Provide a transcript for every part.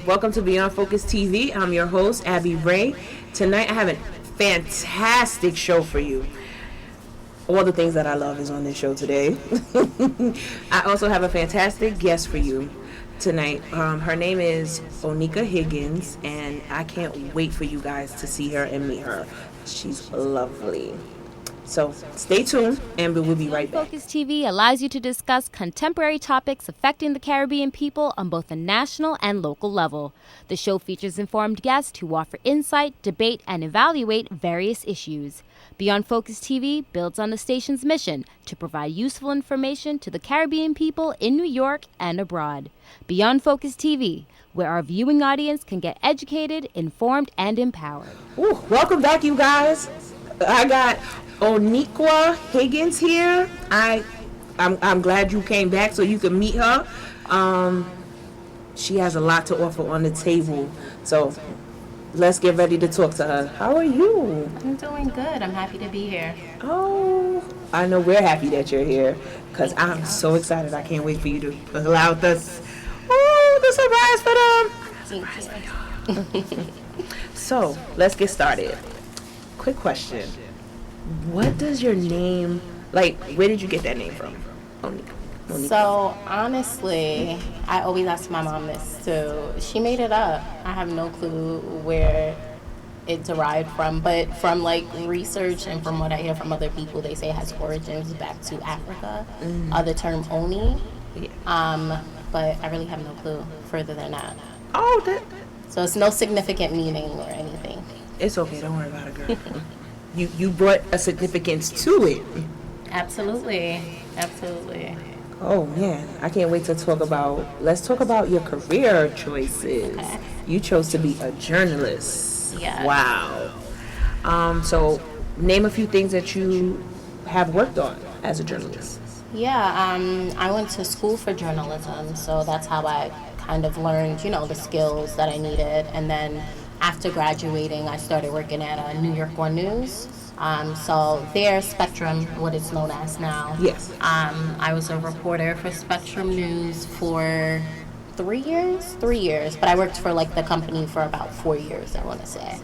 Welcome to Beyond Focus TV. I'm your host, Abby Ray. Tonight I have a fantastic show for you. All the things that I love is on this show today. I also have a fantastic guest for you tonight. Her name is Oniqua Higgins, and I can't wait for you guys to see her and meet her. She's lovely. So stay tuned, and we'll be right back. Focus TV allows you to discuss contemporary topics affecting the Caribbean people on both a national and local level. The show features informed guests who offer insight, debate, and evaluate various issues. Beyond Focus TV builds on the station's mission to provide useful information to the Caribbean people in New York and abroad. Beyond Focus TV, where our viewing audience can get educated, informed, and empowered. Ooh, welcome back, you guys. I got Oniqua Higgins here. I'm glad you came back so you can meet her. She has a lot to offer on the table. So let's get ready to talk to her. How are you? I'm doing good. I'm happy to be here. Oh, I know we're happy that you're here because I'm so excited. I can't wait for you to pull out this. Oh, the surprise for them. Surprise for y'all. So let's get started. Quick question. What does your name, where did you get that name from? Oniqua. So, honestly, I always ask my mom this too. She made it up. I have no clue where it derived from, but from research and from what I hear from other people, they say it has origins back to Africa. The term Oni. Yeah. But I really have no clue further than that. Oh, So it's no significant meaning or anything. It's okay. Don't worry about it, girl. You brought a significance to it. Absolutely. Oh man, I can't wait to let's talk about your career choices. Okay. You chose to be a journalist. Yeah. Wow. So name a few things that you have worked on as a journalist. Yeah, I went to school for journalism, so that's how I kind of learned, the skills that I needed. And then after graduating, I started working at New York One News. So there, Spectrum, what it's known as now. Yes. I was a reporter for Spectrum News for 3 years, but I worked for the company for about 4 years, I want to say.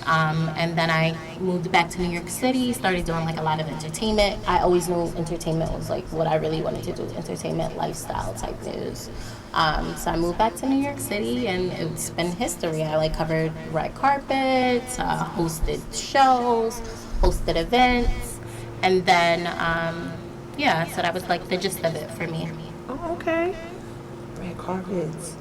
And then I moved back to New York City, started doing a lot of entertainment. I always knew entertainment was what I really wanted to do, entertainment, lifestyle type news. So I moved back to New York City, and it's been history. I covered red carpets, hosted shows, hosted events, and then so that was the gist of it for me. Oh, okay. Red carpets.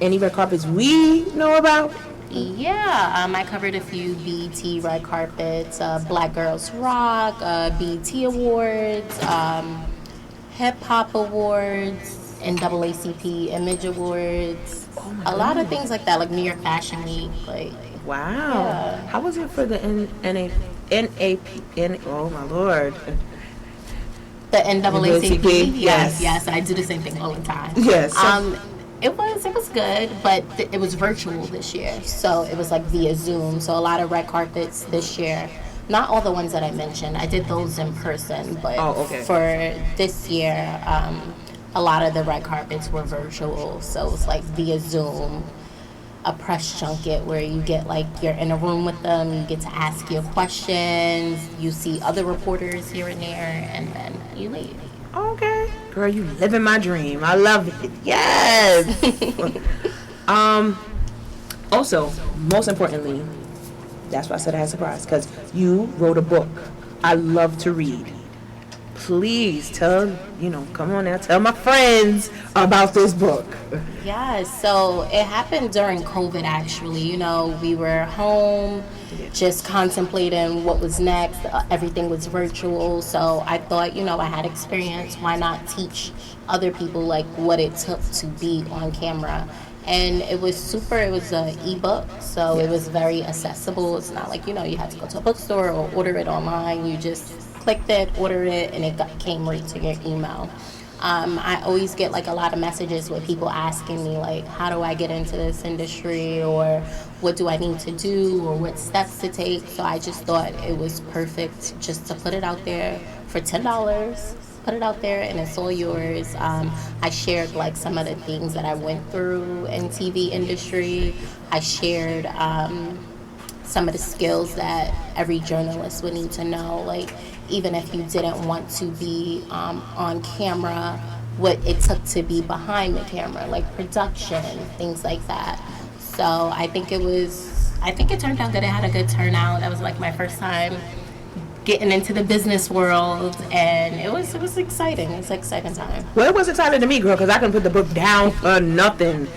Any red carpets we know about? Yeah, I covered a few BET red carpets, Black Girls Rock, BET Awards, Hip Hop Awards, NAACP Image Awards, a lot of things like that, New York Fashion Week. Wow. Yeah. How was it for the oh my Lord. The NAACP? Yes. Yes, I do the same thing all the time. Yes. It was good, but it was virtual this year, so it was via Zoom. So a lot of red carpets this year. Not all the ones that I mentioned. I did those in person, but for this year, a lot of the red carpets were virtual. So it was via Zoom, a press junket where you get you're in a room with them, you get to ask your questions, you see other reporters here and there, and then you leave. Okay. Girl, you living my dream. I love it. Yes. Also, most importantly, that's why I said I had a surprise, because you wrote a book. I love to read. Please tell my friends about this book. Yeah, so it happened during COVID, actually. We were home, just contemplating what was next. Everything was virtual, so I thought, I had experience. Why not teach other people, what it took to be on camera? And it was an ebook, so it was very accessible. It's not you had to go to a bookstore or order it online. You just clicked it, ordered it, and it came right to your email. I always get a lot of messages with people asking me how do I get into this industry, or what do I need to do, or what steps to take. So I just thought it was perfect just to put it out there for $10 put it out there and it's all yours. I shared like some of the things that I went through in TV industry. I shared some of the skills that every journalist would need to know, like even if you didn't want to be on camera, what it took to be behind the camera, like production, things like that. So I think it turned out good. It had a good turnout. That was like my first time getting into the business world, and it was exciting. It's an exciting time. Well, it was exciting to me, girl, because I couldn't put the book down for nothing.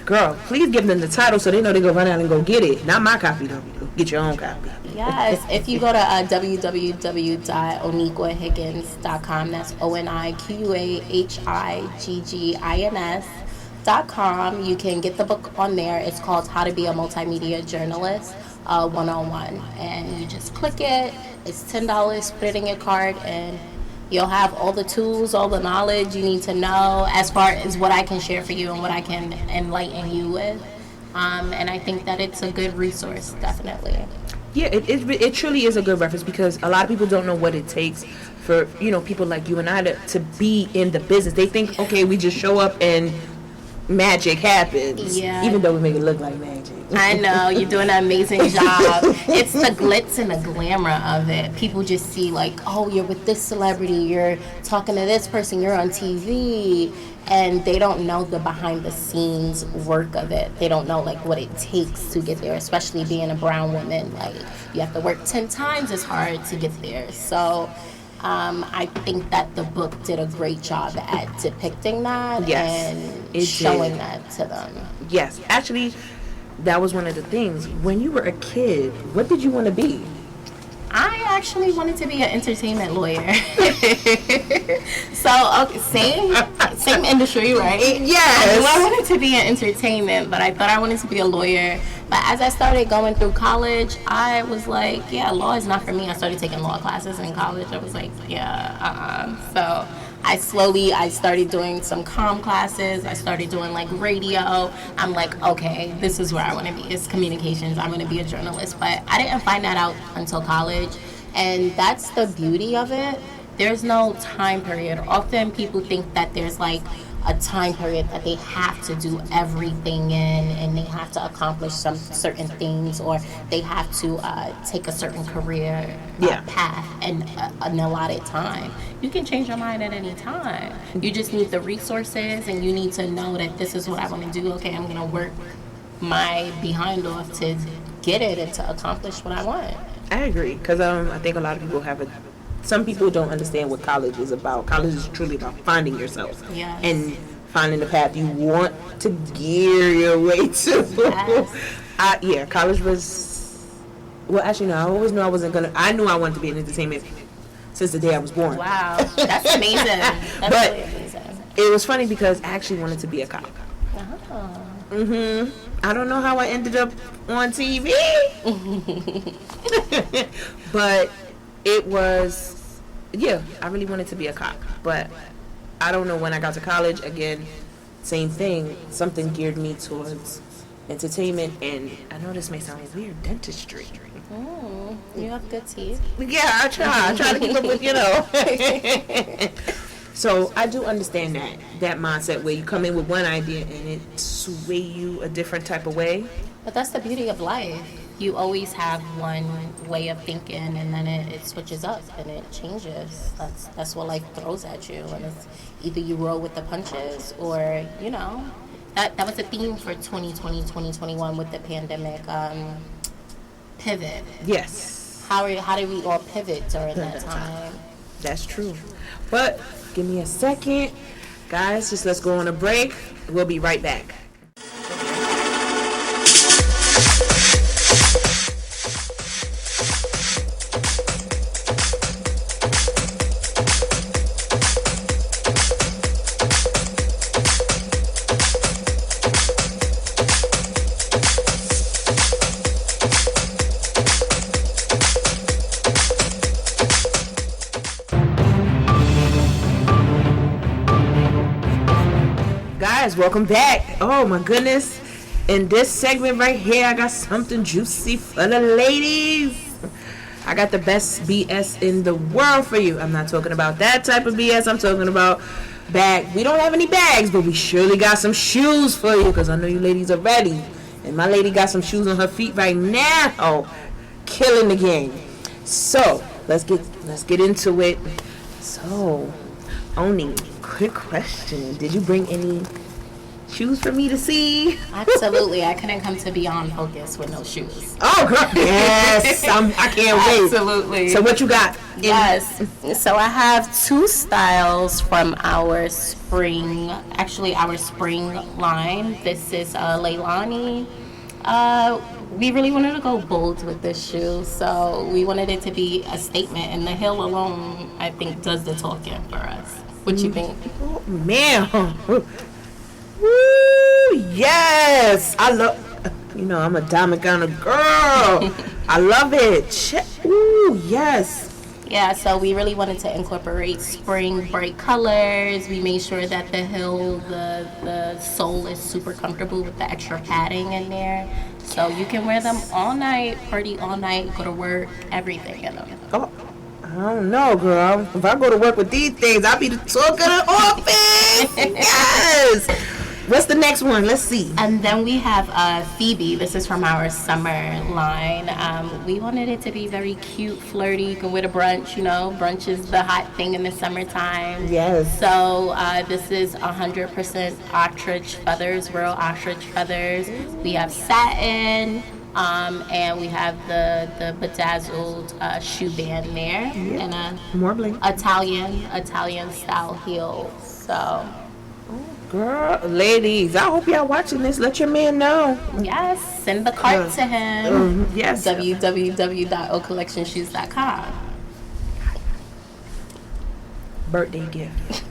Girl, please give them the title so they know they go run out and go get it. Not my copy, though. Get your own copy. Yes, if you go to www.oniquahiggins.com, that's ONIQUAHIGGINS.com, you can get the book on there. It's called How to Be a Multimedia Journalist 101. And you just click it. It's $10. Put it in your cart, and you'll have all the tools, all the knowledge you need to know as far as what I can share for you and what I can enlighten you with. And I think that it's a good resource, definitely. Yeah, it truly is a good reference, because a lot of people don't know what it takes for, people like you and I to be in the business. They think, okay, we just show up and magic happens. Yeah. Even though we make it look like magic. I know, you're doing an amazing job. It's the glitz and the glamour of it. People just see like, oh, you're with this celebrity, you're talking to this person, you're on TV. And they don't know the behind the scenes work of it. They don't know like what it takes to get there, especially being a brown woman. Like you have to work 10 times as hard to get there. So I think that the book did a great job at depicting that and showing that to them. Yes, actually, that was one of the things. When you were a kid, what did you want to be? I actually wanted to be an entertainment lawyer. So, okay, same industry, right? Yes. I wanted to be in entertainment, but I thought I wanted to be a lawyer. But as I started going through college, I was like, yeah, law is not for me. I started taking law classes in college. I was like, So I started doing some comm classes. I started doing like radio. I'm like, okay, this is where I want to be. It's communications. I'm going to be a journalist. But I didn't find that out until college. And that's the beauty of it. There's no time period. Often people think that there's like a time period that they have to do everything in, and they have to accomplish some certain things, or they have to take a certain career path and an allotted time. You can change your mind at any time. You just need the resources, and you need to know that this is what I want to do. Okay, I'm going to work my behind off to get it and to accomplish what I want. I agree, because I think a lot of people some people don't understand what college is about. College is truly about finding yourself and finding the path you want to gear your way to. Yes. College was, well, actually, no, I always knew I knew I wanted to be in entertainment since the day I was born. Wow, that's amazing. That's really amazing. It was funny because I actually wanted to be a cop. Oh. I don't know how I ended up on TV. But it was, I really wanted to be a cop. But I don't know, when I got to college, again, same thing. Something geared me towards entertainment, and I know this may sound weird, dentistry. You have good teeth. Yeah, I try to keep up with, So I do understand that mindset where you come in with one idea and it sway you a different type of way. But that's the beauty of life. You always have one way of thinking, and then it switches up and it changes. That's what life throws at you, and it's either you roll with the punches, or that was a theme for 2020, 2021 with the pandemic. Pivot. Yes. How did we all pivot during that time? That's true. But give me a second, guys. Just let's go on a break. We'll be right back. Welcome back. Oh my goodness. In this segment right here, I got something juicy for the ladies. I got the best BS in the world for you. I'm not talking about that type of BS. I'm talking about bag. We don't have any bags, but we surely got some shoes for you, because I know you ladies are ready. And my lady got some shoes on her feet right now, killing the game. So let's get into it. So, Oni, quick question: did you bring any shoes for me to see? Absolutely. I couldn't come to Beyond Focus with no shoes. Oh, girl. Yes. I can't wait. Absolutely. So what you got? Yes. So I have 2 styles from our spring line. This is Leilani. We really wanted to go bold with this shoe, so we wanted it to be a statement, and the heel alone, I think, does the talking for us. What you think? Oh, man. Woo, yes. I'm a diamond kind of girl. I love it. Ooh, yes. Yeah, so we really wanted to incorporate spring bright colors. We made sure that the heel, the sole is super comfortable with the extra padding in there. So you can wear them all night, party all night, go to work, everything in them. Oh, I don't know, girl. If I go to work with these things, I'll be the talk of the office. Yes. What's the next one? Let's see. And then we have Phoebe. This is from our summer line. We wanted it to be very cute, flirty. You can wear to brunch, Brunch is the hot thing in the summertime. Yes. So this is 100% ostrich feathers, real ostrich feathers. We have satin. And we have the bedazzled shoe band there. Yep. And a more bling. Italian style heel. So... Girl, ladies, I hope y'all watching this. Let your man know. Yes, send the cart to him. Yes. www.ocollectionshoes.com. Birthday gift.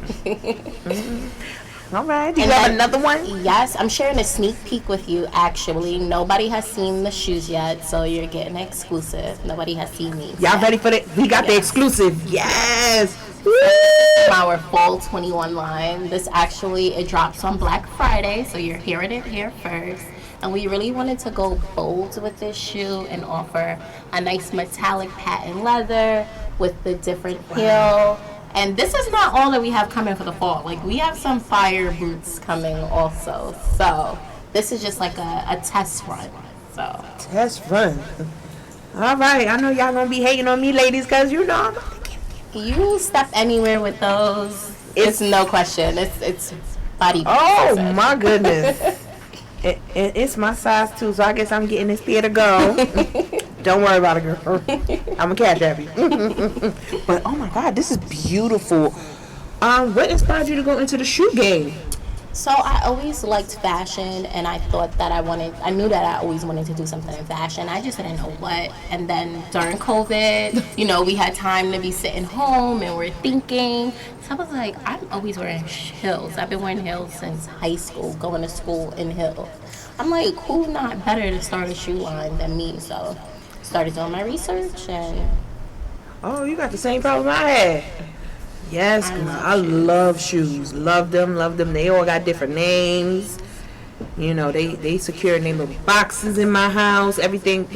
All right. Do you have another one? Yes, I'm sharing a sneak peek with you, actually. Nobody has seen the shoes yet, so you're getting an exclusive. Nobody has seen these. Y'all ready for that? We got the exclusive. Yes. Our fall 21 line. This it drops on Black Friday, so you're hearing it here first. And we really wanted to go bold with this shoe and offer a nice metallic patent leather with the different heel. And this is not all that we have coming for the fall. Like, we have some fire boots coming also. So this is just like a test run. So test run. All right. I know y'all gonna be hating on me, ladies, because I'm you step anywhere with those. It's no question. It's body. Oh my goodness. It's my size too, so I guess I'm getting this theater go. Don't worry about it, girl. I'm a cash happy. But oh my God, this is beautiful. What inspired you to go into the shoe game? So I always liked fashion, and I thought that I knew that I always wanted to do something in fashion. I just didn't know what. And then during COVID, we had time to be sitting home and we're thinking. So I was like, I'm always wearing heels. I've been wearing heels since high school, going to school in heels. I'm like, who not better to start a shoe line than me? So started doing my research and... Oh, you got the same problem I had. Yes, I love shoes. Love them. They all got different names. They secure name little boxes in my house. Everything,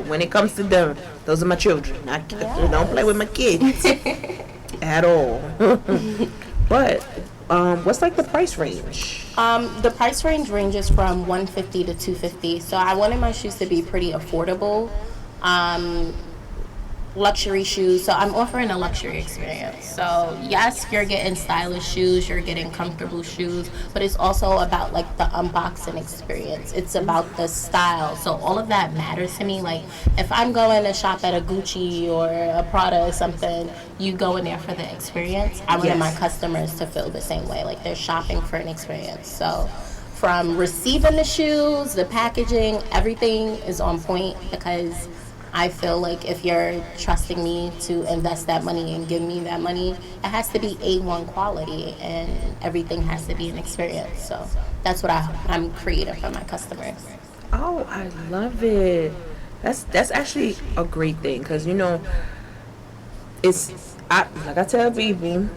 when it comes to them, those are my children. I don't play with my kids at all. But what's like the price range? The price range ranges from $150 to $250. So I wanted my shoes to be pretty affordable. Luxury shoes, so I'm offering a luxury experience. So yes, you're getting stylish shoes, you're getting comfortable shoes, but it's also about like the unboxing experience. It's about the style. So all of that matters to me. Like if I'm going to shop at a Gucci or a Prada or something, you go in there for the experience. I wanted my customers to feel the same way, like they're shopping for an experience. So from receiving the shoes, the packaging, everything is on point, because I feel like if you're trusting me to invest that money and give me that money, it has to be A1 quality, and everything has to be an experience. So that's what I'm creating for my customers. Oh, I love it. That's actually a great thing, because like I tell people,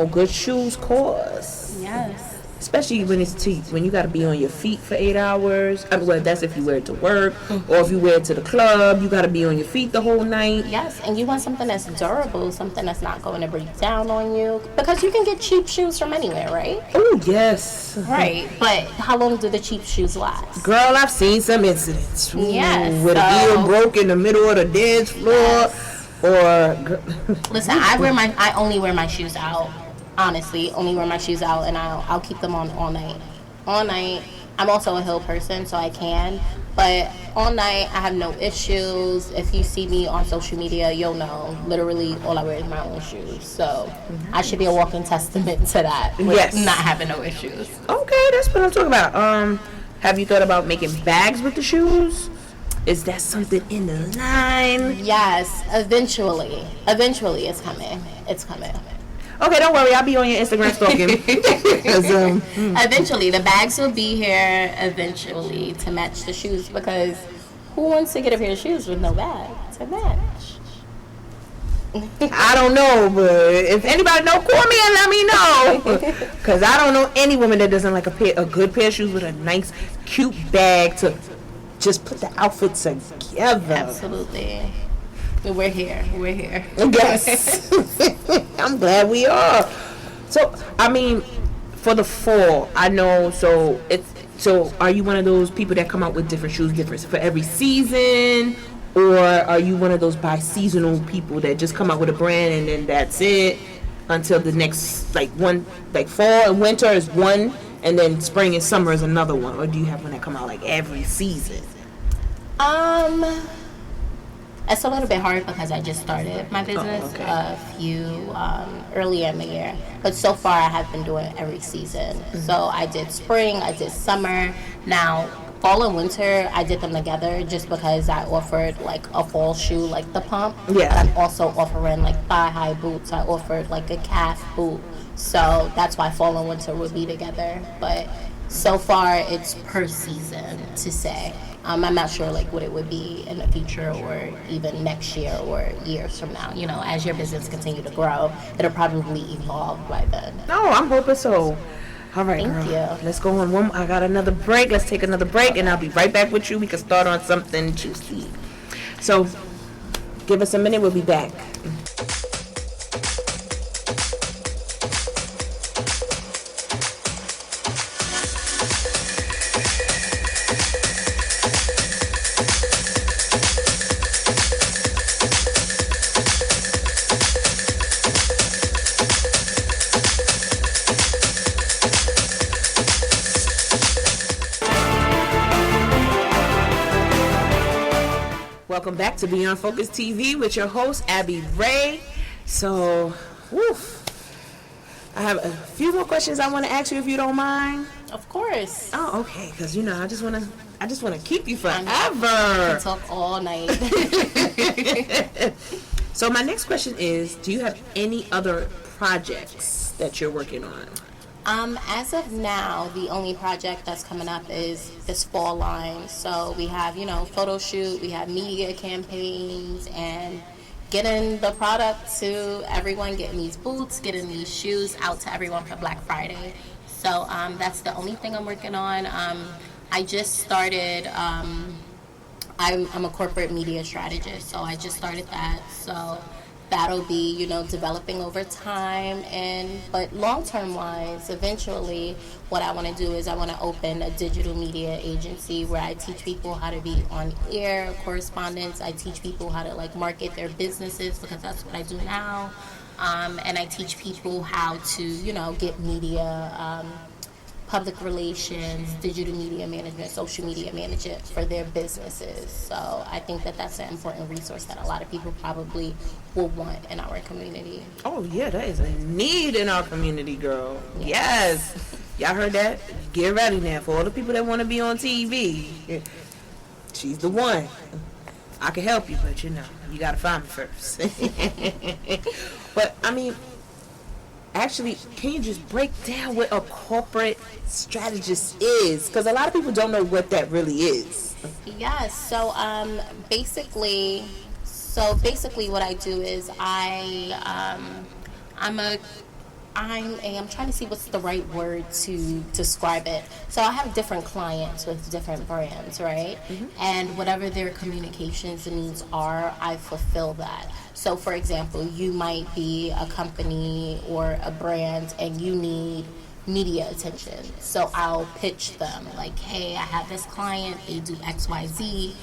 good shoes cost. Yes. especially when you got to be on your feet for 8 hours. I mean, well, that's if you wear it to work, or if you wear it to the club, you got to be on your feet the whole night. Yes, and you want something that's durable, something that's not going to break down on you, because you can get cheap shoes from anywhere, right? Oh, yes. Right, but how long do the cheap shoes last? Girl, I've seen some incidents. Yes, with a heel broke in the middle of the dance floor. Yes. Or listen, I only wear my shoes out. Honestly, only wear my shoes out, and I'll keep them on all night. All night. I'm also a heel person, so I can. But all night, I have no issues. If you see me on social media, you'll know. Literally, all I wear is my own shoes. So I should be a walking testament to that. With Yes. not having no issues. Okay, that's what I'm talking about. Have you thought about making bags with the shoes? Is that something in the line? Yes, eventually. Eventually, it's coming. It's coming. Okay, don't worry. I'll be on your Instagram stalking. 'Cause, Eventually, the bags will be here eventually to match the shoes, because who wants to get a pair of shoes with no bag to match? I don't know, but if anybody know, call me and let me know. Because I don't know any woman that doesn't like a good pair of shoes with a nice, cute bag to just put the outfit together. Absolutely. We're here. We're here. Yes. I'm glad we are. So, I mean, for the fall, I know, so are you one of those people that come out with different shoes different for every season? Or are you one of those bi-seasonal people that just come out with a brand and then that's it until the next, fall and winter is one and then spring and summer is another one? Or do you have one that come out every season? It's a little bit hard because I just started my business earlier in the year. But so far I have been doing it every season. Mm-hmm. So I did spring, I did summer. Now, fall and winter, I did them together just because I offered a fall shoe like the pump. Yeah. But I'm also offering thigh-high boots. I offered a calf boot. So that's why fall and winter would be together. But so far it's per season to say. I'm not sure what it would be in the future or even next year or years from now. You know, as your business continue to grow, it'll probably evolve by then. No, I'm hoping so. All right, Thank you. Let's go on one. I got another break. Let's take another break, and I'll be right back with you. We can start on something juicy. So, give us a minute. We'll be back. Welcome back to Beyond Focus TV with your host, Abby Ray. So, I have a few more questions I want to ask you if you don't mind. Of course. Oh, okay. Because I just want to keep you forever. I can talk all night. So my next question is: do you have any other projects that you're working on? As of now, the only project that's coming up is this fall line. So we have, photo shoot, we have media campaigns, and getting the product to everyone, getting these boots, getting these shoes out to everyone for Black Friday. So that's the only thing I'm working on. I just started, I'm a corporate media strategist, so I just started that. So that'll be, developing over time. But long-term wise, eventually, what I want to do is I want to open a digital media agency where I teach people how to be on air correspondents. I teach people how to market their businesses, because that's what I do now. And I teach people how to, get media, public relations, digital media management, social media management for their businesses. So I think that that's an important resource that a lot of people probably will want in our community. Oh, yeah, that is a need in our community, girl. Yes. Y'all heard that? Get ready now. For all the people that want to be on TV, she's the one. I can help you, but you got to find me first. But, actually, can you just break down what a corporate strategist is? Because a lot of people don't know what that really is. Yes. So basically what I do is I'm a I'm trying to see what's the right word to describe it. So I have different clients with different brands, right? And whatever their communications needs are, I fulfill that. So for example, you might be a company or a brand and you need media attention. So I'll pitch them like, hey, I have this client, they do XYZ.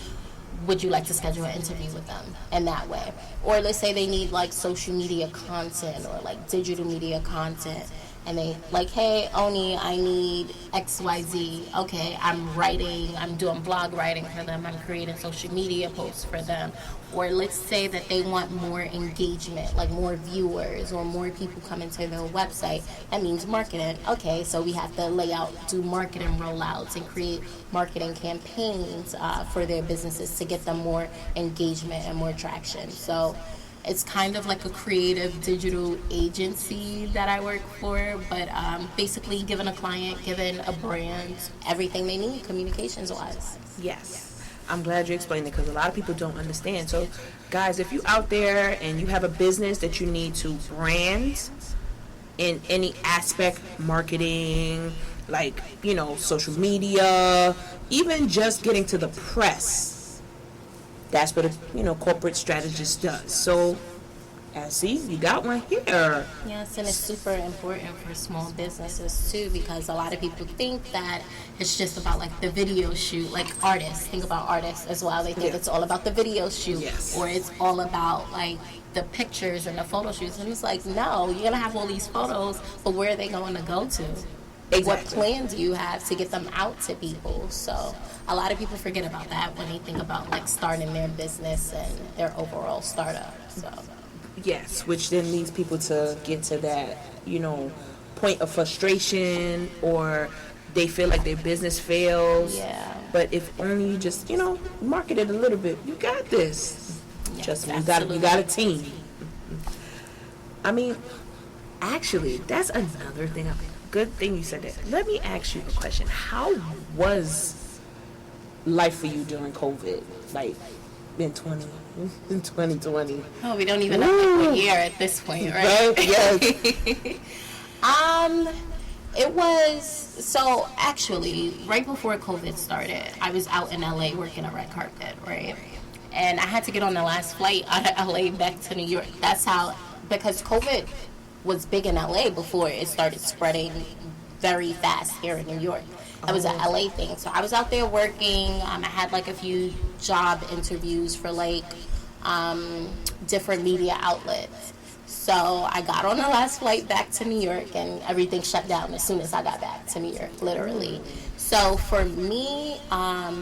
Would you like to schedule an interview with them in that way? Or let's say they need like social media content or like digital media content, and they like, hey, Oni, I need XYZ. Okay, I'm doing blog writing for them, I'm creating social media posts for them. Or let's say that they want more engagement, like more viewers or more people coming to their website. That means marketing. Okay, so we have to do marketing rollouts and create marketing campaigns for their businesses to get them more engagement and more traction. So it's kind of like a creative digital agency that I work for, but basically giving a brand everything they need communications-wise. Yes. I'm glad you explained it, because a lot of people don't understand. So, guys, if you're out there and you have a business that you need to brand in any aspect, marketing, like, social media, even just getting to the press, that's what a corporate strategist does. So, see, you got one here. Yes, and it's super important for small businesses too, because a lot of people think that it's just about like the video shoot, like artists. Think about artists as well. They think it's all about the video shoot, or it's all about like the pictures and the photo shoots. And it's like, no, you're gonna have all these photos, but where are they going to go to? Exactly. What plan do you have to get them out to people? So a lot of people forget about that when they think about like starting their business and their overall startup. So. Yes, which then leads people to get to that, point of frustration, or they feel like their business fails. Yeah. But if only you just, market it a little bit, you got this. Yes, Trust me, absolutely. you got a team. I mean, actually, that's another thing. Good thing you said that. Let me ask you a question. How was life for you during COVID? Like, in 2020. Oh, we don't even know what year at this point, right? Yes. It was, so actually, right before COVID started, I was out in LA working a red carpet, right? And I had to get on the last flight out of LA back to New York. That's how, because COVID was big in LA before it started spreading very fast here in New York. That was an LA thing. So I was out there working. I had like a few job interviews for like different media outlets. So I got on the last flight back to New York, and everything shut down as soon as I got back to New York, literally. So for me, I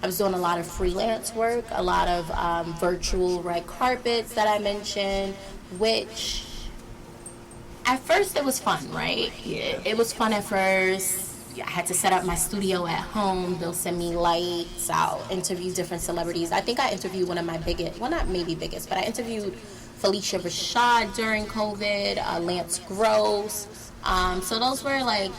was doing a lot of freelance work, a lot of virtual red carpets that I mentioned, which at first it was fun, right? Yeah. It was fun at first. I had to set up my studio at home. They'll send me lights. I'll interview different celebrities. I think I interviewed one of my biggest, well, not maybe biggest, but I interviewed Felicia Rashad during COVID, Lance Gross. So those were like,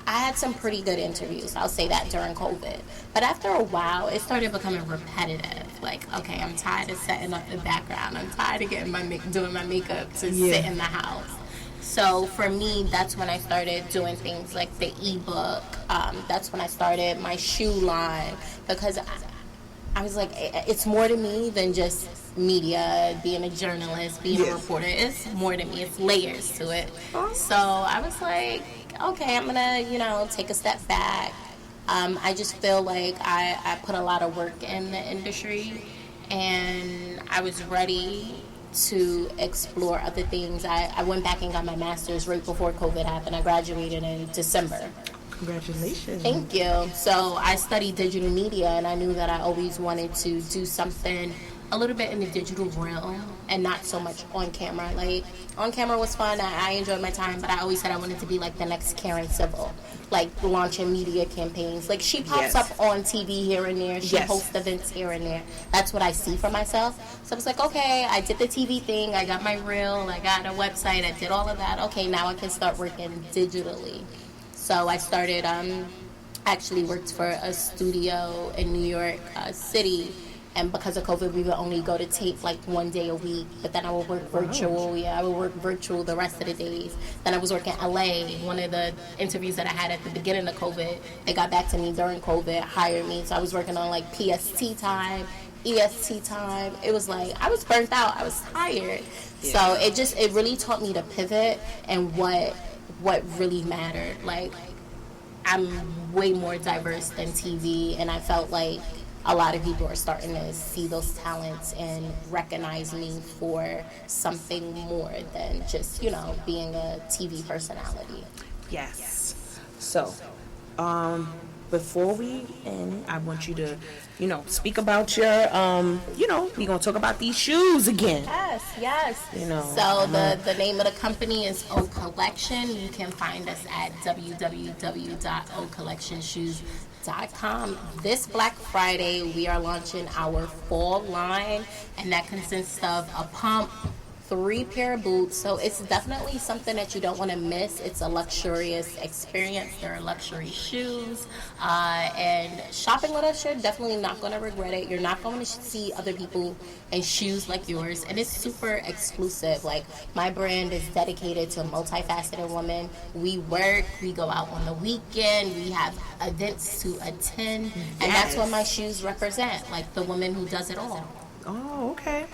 I had some pretty good interviews, I'll say that, during COVID. But after a while, it started becoming repetitive. Like, okay, I'm tired of setting up the background. I'm tired of getting doing my makeup to sit in the house. So for me, that's when I started doing things like the ebook. That's when I started my shoe line, because I was like, it's more to me than just media, being a journalist, being a reporter. It's more to me. It's layers to it. So I was like, okay, I'm gonna, take a step back. I just feel like I put a lot of work in the industry, and I was ready to explore other things. I went back and got my master's right before COVID happened. I graduated in December. Congratulations. Thank you. So I studied digital media, and I knew that I always wanted to do something a little bit in the digital realm and not so much on camera. Like, on camera was fun. I enjoyed my time, but I always said I wanted to be like the next Karen Civil, like launching media campaigns. Like, she pops up on TV here and there. She hosts events here and there. That's what I see for myself. So I was like, okay, I did the TV thing. I got my reel. I got a website. I did all of that. Okay, now I can start working digitally. So I started, actually worked for a studio in New York City, And because of COVID, we would only go to tape like 1 day a week. But then I would work virtual. Yeah, I would work virtual the rest of the days. Then I was working LA. One of the interviews that I had at the beginning of COVID, they got back to me during COVID, hired me. So I was working on like PST time, EST time. It was like, I was burnt out. I was tired. So it really taught me to pivot and what really mattered. Like, I'm way more diverse than TV, and I felt like a lot of people are starting to see those talents and recognize me for something more than just, being a TV personality. Yes. So, before we end, I want you to, speak about your, we're going to talk about these shoes again. Yes. So the name of the company is O Collection. You can find us at www.ocollectionshoes.com. This Black Friday, we are launching our fall line, and that consists of a pump, 3 pair of boots. So it's definitely something that you don't want to miss. It's a luxurious experience. They're luxury shoes, and shopping with us, you're definitely not going to regret it. You're not going to see other people in shoes like yours, and it's super exclusive. Like, my brand is dedicated to a multifaceted woman. We work, we go out on the weekend, we have events to attend, and that's what my shoes represent, like the woman who does it all. Oh, okay.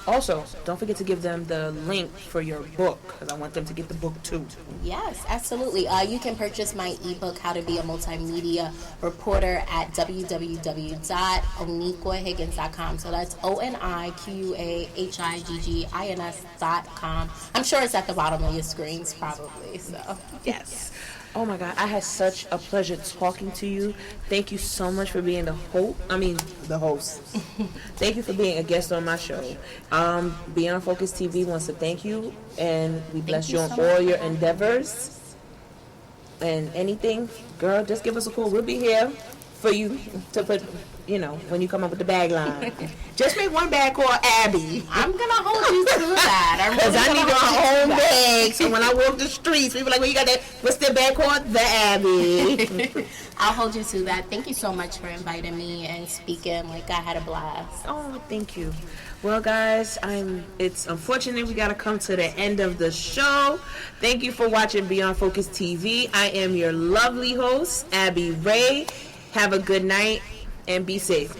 Also, don't forget to give them the link for your book, because I want them to get the book too. Yes, absolutely. You can purchase my ebook, How to Be a Multimedia Reporter, at www.oniquahiggins.com. So that's ONIQUAHIGGINS.com. I'm sure it's at the bottom of your screens, probably. So yes. Oh my God, I had such a pleasure talking to you. Thank you so much for being the host. Thank you for being a guest on my show. Beyond Focus TV wants to thank you, and we bless you on all your endeavors. And anything, girl, just give us a call. We'll be here for you to put, when you come up with the bag line. Just make one bag called Abby. I'm going to hold you to that. Because I need my own bag. So when I walk the streets, people are like, well, you got that, what's the bag called? The Abby. I'll hold you to that. Thank you so much for inviting me and speaking. Like, I had a blast. Oh, thank you. Well, guys, it's unfortunate we got to come to the end of the show. Thank you for watching Beyond Focus TV. I am your lovely host, Abby Ray. Have a good night and be safe.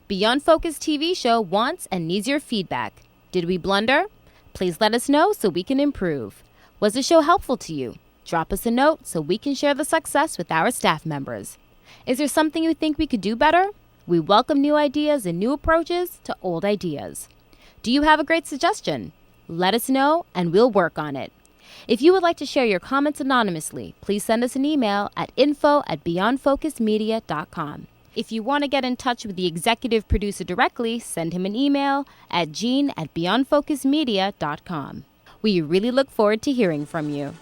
Beyond Focus TV show wants and needs your feedback. Did we blunder? Please let us know so we can improve. Was the show helpful to you? Drop us a note so we can share the success with our staff members. Is there something you think we could do better? We welcome new ideas and new approaches to old ideas. Do you have a great suggestion? Let us know and we'll work on it. If you would like to share your comments anonymously, please send us an email at info@beyondfocusmedia.com. If you want to get in touch with the executive producer directly, send him an email at gene@beyondfocusmedia.com. We really look forward to hearing from you.